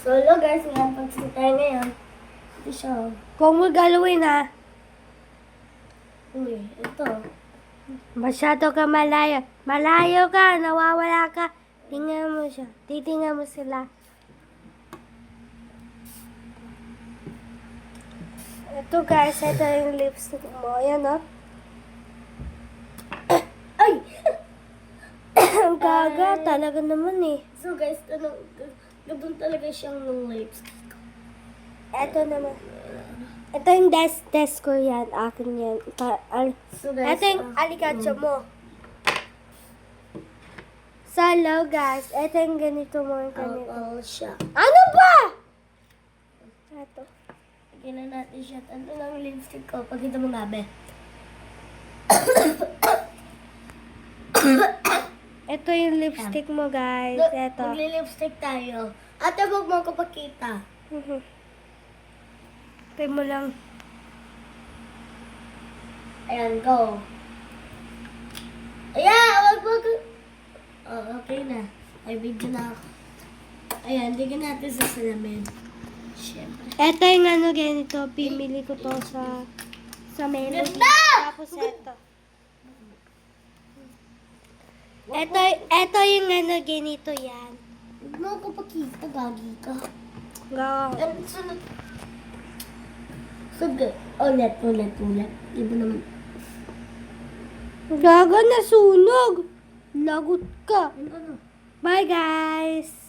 So, hello guys, ngayon pagsisit tayo ngayon. Ito siya. Kung mo galawin ha, Uy, ito. masyado ka malayo. Malayo ka, nawawala ka. Tingnan mo siya. Titingnan mo sila. Ito guys, ito yung lipstick mo. Ayan o. Ay! Ang gaga, talaga naman eh. So guys, ganun talaga siyang nung lipstick. Ito naman. Ito yung desk ko yan. Akin yan. So guys, Ito yung alikatso mo. So hello guys, ito yung ganito mo. Yung ganito. siya. Ano ba? Ito. Lagyan na natin siya. Ano lang yung lipstick ko? Pagkita mo nga, be. Ito yung lipstick mo guys. Ito. Magli-lipstick tayo. Ate, huwag mo ako pakita. Pay mo lang. Ayan, go. Ayan, wag mo ko. Oh, okay na. Ay, video na ako. Ayan, digyan natin sa salamin. Siyempre. Ito yung ano ganito. Pimili ko to sa Melody. Ganda! Tapos ito. Ito yung ano ganito yan. Huwag mo ako pakita, gagi ka. Go. And sunod. Sige. Ulit. Di ba naman? Gaga na sunog. Lagot ka. Ano? Bye guys.